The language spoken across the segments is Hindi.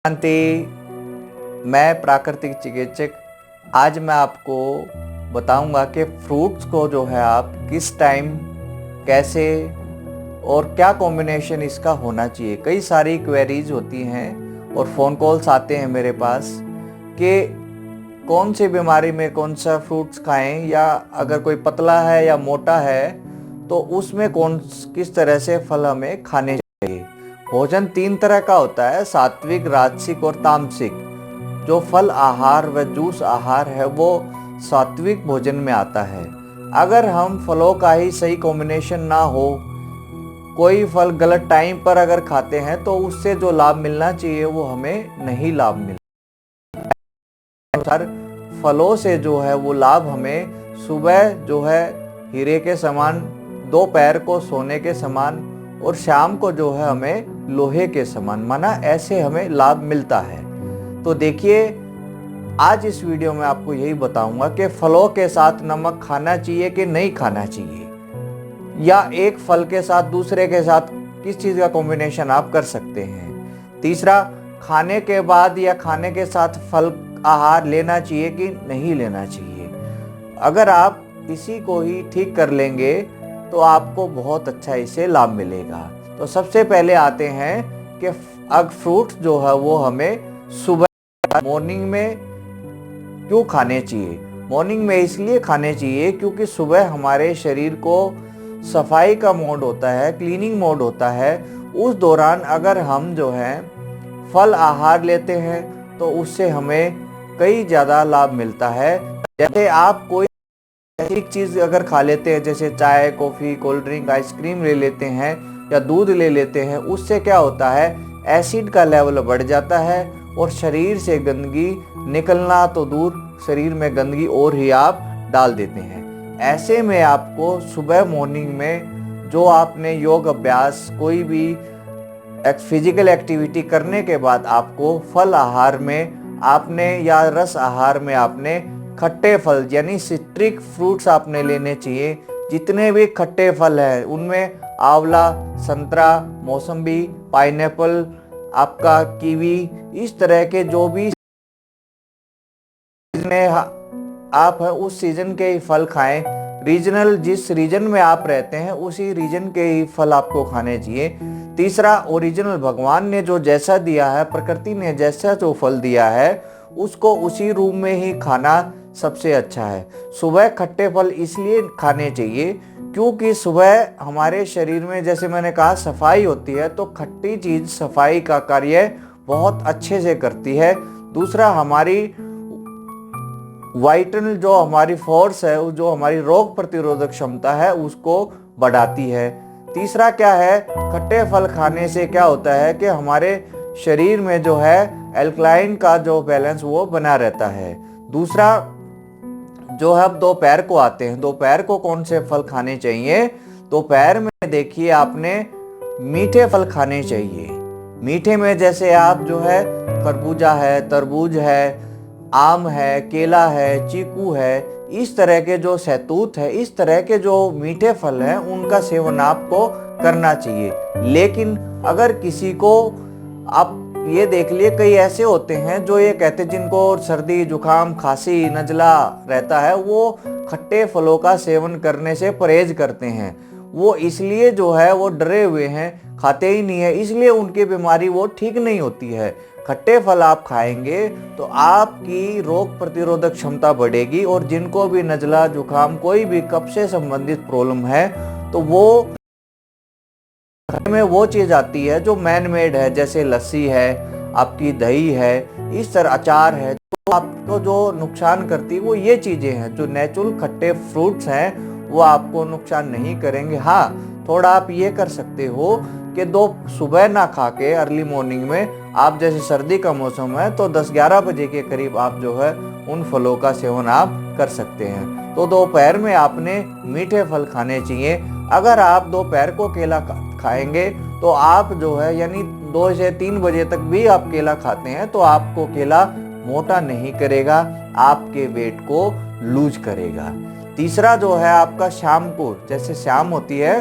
शांति। मैं प्राकृतिक चिकित्सक। आज मैं आपको बताऊंगा कि फ्रूट्स को जो है आप किस टाइम, कैसे और क्या कॉम्बिनेशन इसका होना चाहिए। कई सारी क्वेरीज होती हैं और फ़ोन कॉल्स आते हैं मेरे पास कि कौन सी बीमारी में कौन सा फ्रूट्स खाएं, या अगर कोई पतला है या मोटा है तो उसमें किस तरह से फल हमें खाने चाहिए। भोजन 3 तरह का होता है, सात्विक, राजसिक और तामसिक। जो फल आहार व जूस आहार है वो सात्विक भोजन में आता है। अगर हम फलों का ही सही कॉम्बिनेशन ना हो, कोई फल गलत टाइम पर अगर खाते हैं तो उससे जो लाभ मिलना चाहिए वो हमें नहीं लाभ मिलता। हर फलों से जो है वो लाभ हमें सुबह जो है हीरे के समान, दोपहर को सोने के समान और शाम को जो है हमें लोहे के समान, माना ऐसे हमें लाभ मिलता है। तो देखिए, आज इस वीडियो में आपको यही बताऊंगा कि फलों के साथ नमक खाना चाहिए कि नहीं खाना चाहिए, या एक फल के साथ दूसरे के साथ किस चीज़ का कॉम्बिनेशन आप कर सकते हैं। तीसरा, खाने के बाद या खाने के साथ फल आहार लेना चाहिए कि नहीं लेना चाहिए। अगर आप इसी को ही ठीक कर लेंगे तो आपको बहुत अच्छा इससे लाभ मिलेगा। तो सबसे पहले आते हैं कि अग फ्रूट्स जो है वो हमें सुबह मॉर्निंग में क्यों खाने चाहिए। मॉर्निंग में इसलिए खाने चाहिए क्योंकि सुबह हमारे शरीर को सफाई का मोड होता है, क्लीनिंग मोड होता है। उस दौरान अगर हम जो है फल आहार लेते हैं तो उससे हमें कई ज़्यादा लाभ मिलता है। जैसे आप कोई ऐसी चीज़ अगर खा लेते हैं, जैसे चाय, कॉफ़ी, कोल्ड ड्रिंक, आइसक्रीम ले लेते हैं या दूध ले लेते हैं, उससे क्या होता है, एसिड का लेवल बढ़ जाता है और शरीर से गंदगी निकलना तो दूर, शरीर में गंदगी और ही आप डाल देते हैं। ऐसे में आपको सुबह मॉर्निंग में जो आपने योग अभ्यास, कोई भी फिजिकल एक्टिविटी करने के बाद आपको फल आहार में आपने या रस आहार में आपने खट्टे फल यानी सिट्रिक फ्रूट्स आपने लेने चाहिए। जितने भी खट्टे फल हैं उनमें आंवला, संतरा, मौसम्बी, पाइनएप्पल, आपका कीवी, इस तरह के जो भी आप है उस सीजन के ही फल खाएं। रीजनल, जिस रीजन में आप रहते हैं उसी रीजन के ही फल आपको खाने चाहिए। तीसरा, ओरिजिनल, भगवान ने जो जैसा दिया है, प्रकृति ने जैसा जो फल दिया है उसको उसी रूप में ही खाना सबसे अच्छा है। सुबह खट्टे फल इसलिए खाने चाहिए क्योंकि सुबह हमारे शरीर में, जैसे मैंने कहा, सफाई होती है, तो खट्टी चीज़ सफाई का कार्य बहुत अच्छे से करती है। दूसरा, हमारी वाइटल जो हमारी फोर्स है, जो हमारी रोग प्रतिरोधक क्षमता है, उसको बढ़ाती है। तीसरा क्या है, खट्टे फल खाने से क्या होता है कि हमारे शरीर में जो है एल्कलाइन का जो बैलेंस वो बना रहता है। दूसरा जो है, अब दोपहर को आते हैं। दोपहर को कौन से फल खाने चाहिए? दोपहर में देखिए आपने मीठे फल खाने चाहिए। मीठे में जैसे आप जो है खरबूजा है, तरबूज है, आम है, केला है, चीकू है, इस तरह के जो सहतूत है, इस तरह के जो मीठे फल हैं उनका सेवन आपको करना चाहिए। लेकिन अगर किसी को, आप ये देख लिए, कई ऐसे होते हैं जो ये कहते हैं, जिनको सर्दी, जुकाम, खांसी, नजला रहता है, वो खट्टे फलों का सेवन करने से परहेज करते हैं। वो इसलिए जो है वो डरे हुए हैं, खाते ही नहीं है, इसलिए उनकी बीमारी वो ठीक नहीं होती है। खट्टे फल आप खाएंगे तो आपकी रोग प्रतिरोधक क्षमता बढ़ेगी, और जिनको भी नजला, जुकाम, कोई भी कफ से संबंधित प्रॉब्लम है तो वो में वो चीज़ आती है जो मैन मेड है, जैसे लस्सी है, आपकी दही है, इस तरह अचार है, तो आपको जो नुकसान करती है वो ये चीज़ें हैं। जो नेचुरल खट्टे फ्रूट्स हैं वो आपको नुकसान नहीं करेंगे। हाँ, थोड़ा आप ये कर सकते हो कि सुबह ना खा के अर्ली मॉर्निंग में, आप जैसे सर्दी का मौसम है तो 10-11 बजे के करीब आप जो है उन फलों का सेवन आप कर सकते हैं। तो दोपहर में आपने मीठे फल खाने चाहिए। अगर आप दोपहर को केला खाएंगे तो आप जो है, यानी 2 से 3 बजे तक भी आप केला खाते हैं तो आपको केला मोटा नहीं करेगा, आपके वेट को लूज करेगा। तीसरा जो है आपका शाम को, जैसे शाम होती है,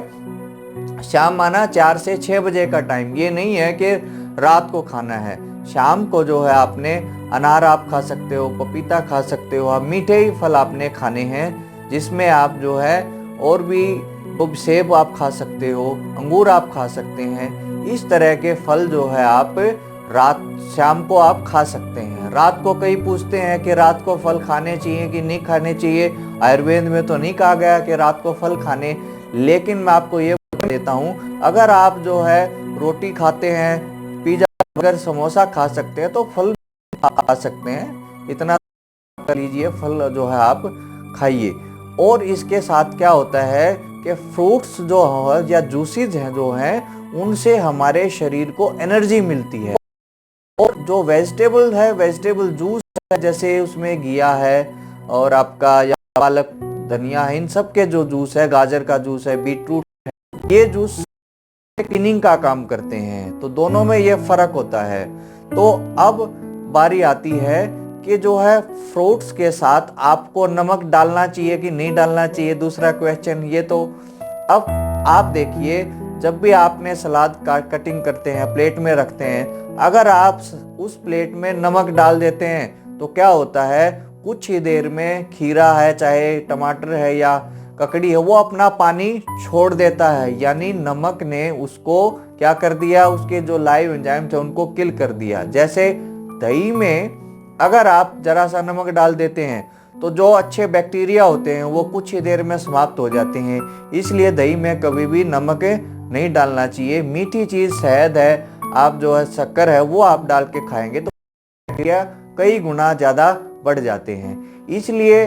शाम माना 4 से 6 बजे का टाइम, ये नहीं है कि रात को खाना है। शाम को जो है आपने अनार आप खा सकते हो, पपीता खा सकते हो, आप मीठे ही फल आपने खाने हैं, जिसमें आप जो है और भी सेब आप खा सकते हो, अंगूर आप खा सकते हैं। इस तरह के फल जो है आप रात शाम को आप खा सकते हैं। रात को कई पूछते हैं कि रात को फल खाने चाहिए कि नहीं खाने चाहिए। आयुर्वेद में तो नहीं कहा गया कि रात को फल खाने, लेकिन मैं आपको ये बता देता हूँ, अगर आप जो है रोटी खाते हैं, पिज्जा बर्गर समोसा खा सकते हैं, तो फल खा सकते हैं। इतना कर लीजिए, फल जो है आप खाइए। और इसके साथ क्या होता है कि फ्रूट्स जो है या जूसेज हैं जो हैं, उनसे हमारे शरीर को एनर्जी मिलती है। और जो वेजिटेबल है, वेजिटेबल जूस है, जैसे उसमें घिया है और आपका या पालक धनिया है, इन सब के जो जूस है, गाजर का जूस है, बीटरूट है, ये जूस क्लीनिंग का काम करते हैं। तो दोनों में ये फर्क होता है। तो अब बारी आती है कि जो है फ्रूट्स के साथ आपको नमक डालना चाहिए कि नहीं डालना चाहिए, दूसरा क्वेश्चन ये। तो अब आप देखिए, जब भी आपने सलाद का कटिंग करते हैं, प्लेट में रखते हैं, अगर आप उस प्लेट में नमक डाल देते हैं तो क्या होता है, कुछ ही देर में खीरा है, चाहे टमाटर है या ककड़ी है, वो अपना पानी छोड़ देता है। यानी नमक ने उसको क्या कर दिया, उसके जो लाइव एंजाइम थे उनको किल कर दिया। जैसे दही में अगर आप जरा सा नमक डाल देते हैं तो जो अच्छे बैक्टीरिया होते हैं वो कुछ ही देर में समाप्त हो जाते हैं। इसलिए दही में कभी भी नमक नहीं डालना चाहिए। मीठी चीज़ शहद है, आप जो है शक्कर है, वो आप डाल के खाएंगे तो बैक्टीरिया कई गुना ज़्यादा बढ़ जाते हैं। इसलिए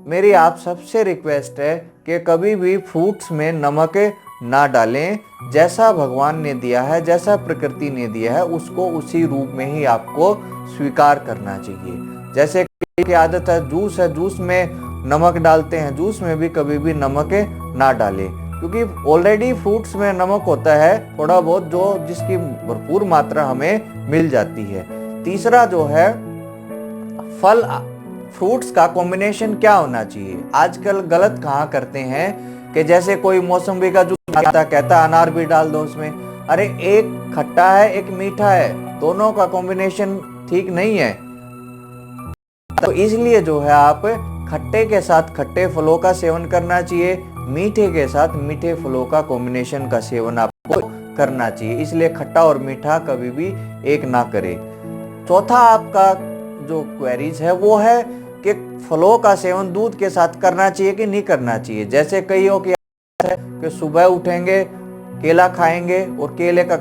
मेरी आप सबसे रिक्वेस्ट है कि कभी भी फ्रूट्स में नमक ना डालें। जैसा भगवान ने दिया है, जैसा प्रकृति ने दिया है, उसको उसी रूप में ही आपको स्वीकार करना चाहिए। जैसे की आदत है, जूस है, जूस में नमक डालते हैं, जूस में भी कभी भी नमक ना डालें, क्योंकि ऑलरेडी फ्रूट्स में नमक होता है थोड़ा बहुत, जो जिसकी भरपूर मात्रा हमें मिल जाती है। तीसरा जो है, फल फ्रूट्स का कॉम्बिनेशन क्या होना चाहिए। आजकल गलत कहाँ करते हैं कि जैसे कोई मौसम्बी का जूस कहता है अनार भी डाल दो उसमें। अरे एक खट्टा है, एक मीठा है, दोनों का कॉम्बिनेशन ठीक नहीं है। तो इसलिए जो है आप खट्टे के साथ खट्टे फलों का सेवन करना चाहिए, मीठे के साथ मीठे फलों का कॉम्बिनेशन का सेवन आपको करना चाहिए। इसलिए खट्टा और मीठा कभी भी एक ना करें। चौथा आपका जो क्वेरीज है वो है कि फलों का सेवन दूध के साथ करना चाहिए कि नहीं करना चाहिए। जैसे कईयों की आदत है कि सुबह उठेंगे, केला खाएंगे और केले का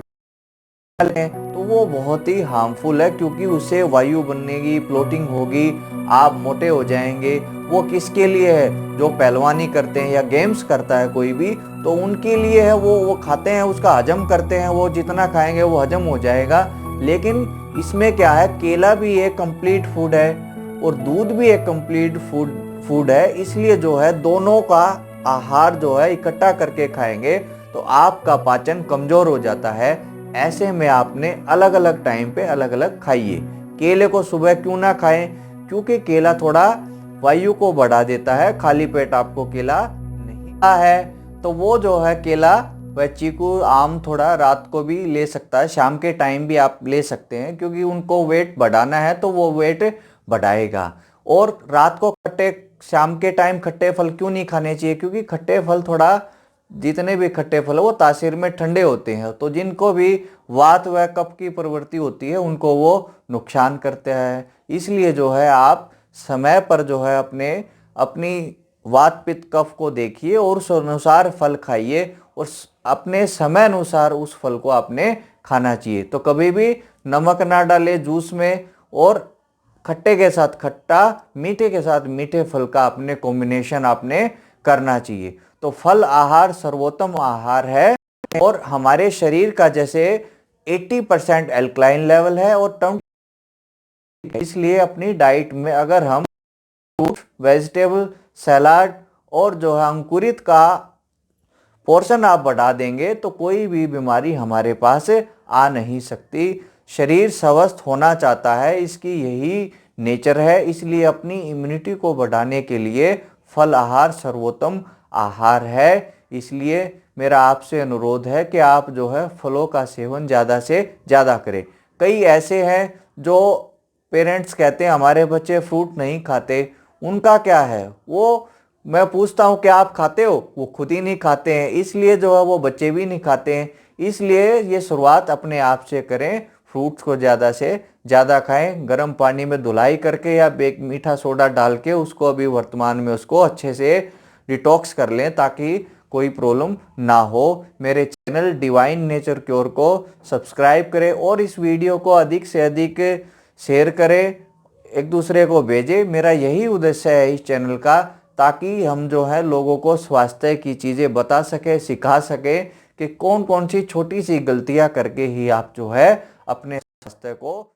लें, तो वो बहुत ही हार्मफुल है, क्योंकि उससे वायु बनेगी, फ्लोटिंग होगी, आप मोटे हो जाएंगे। वो किसके लिए है, जो पहलवानी करते हैं या गेम्स करता है कोई भी, तो उनके लिए है। वो खाते हैं, उसका हजम करते हैं, वो जितना खाएंगे वो हजम हो जाएगा। लेकिन इसमें क्या है, केला भी एक कंप्लीट फूड है और दूध भी एक कंप्लीट फूड है। इसलिए जो है दोनों का आहार जो है इकट्ठा करके खाएंगे तो आपका पाचन कमजोर हो जाता है। ऐसे में आपने अलग अलग टाइम पे अलग अलग खाइए। केले को सुबह क्यों ना खाएं, क्योंकि केला थोड़ा वायु को बढ़ा देता है। खाली पेट आपको केला नहीं है तो वो जो है केला व चीकू आम थोड़ा रात को भी ले सकता है, शाम के टाइम भी आप ले सकते हैं, क्योंकि उनको वेट बढ़ाना है तो वो वेट बढ़ाएगा। और रात को शाम के टाइम खट्टे फल क्यों नहीं खाने चाहिए, क्योंकि खट्टे फल थोड़ा, जितने भी खट्टे फल वो तासीर में ठंडे होते हैं, तो जिनको भी वात व कफ की प्रवृत्ति होती है उनको वो नुकसान करते हैं। इसलिए जो है आप समय पर जो है अपनी वात पित्त कफ को देखिए और उस अनुसार फल खाइए और अपने समय अनुसार उस फल को आपने खाना चाहिए। तो कभी भी नमक ना डाले जूस में, और खट्टे के साथ खट्टा, मीठे के साथ मीठे फल का अपने कॉम्बिनेशन आपने करना चाहिए। तो फल आहार सर्वोत्तम आहार है और हमारे शरीर का जैसे 80% एल्कलाइन लेवल है और 20, इसलिए अपनी डाइट में अगर हम फ्रूट, वेजिटेबल, सलाद और जो है अंकुरित का पोर्शन आप बढ़ा देंगे तो कोई भी बीमारी हमारे पास आ नहीं सकती। शरीर स्वस्थ होना चाहता है, इसकी यही नेचर है। इसलिए अपनी इम्यूनिटी को बढ़ाने के लिए फल आहार सर्वोत्तम आहार है। इसलिए मेरा आपसे अनुरोध है कि आप जो है फलों का सेवन ज़्यादा से ज़्यादा करें। कई ऐसे हैं जो पेरेंट्स कहते हैं हमारे बच्चे फ्रूट नहीं खाते, उनका क्या है, वो मैं पूछता हूँ क्या आप खाते हो, वो खुद ही नहीं खाते हैं, इसलिए जो है वो बच्चे भी नहीं खाते हैं। इसलिए ये शुरुआत अपने आप से करें, फ्रूट्स को ज़्यादा से ज़्यादा खाएं, गर्म पानी में धुलाई करके या मीठा सोडा डाल के उसको अभी वर्तमान में उसको अच्छे से डिटॉक्स कर लें ताकि कोई प्रॉब्लम ना हो। मेरे चैनल डिवाइन नेचर क्योर को सब्सक्राइब करें और इस वीडियो को अधिक से अधिक शेयर करें, एक दूसरे को भेजें। मेरा यही उद्देश्य है इस चैनल का, ताकि हम जो है लोगों को स्वास्थ्य की चीज़ें बता सके, सिखा सके कि कौन कौन सी छोटी सी गलतियां करके ही आप जो है अपने स्वास्थ्य को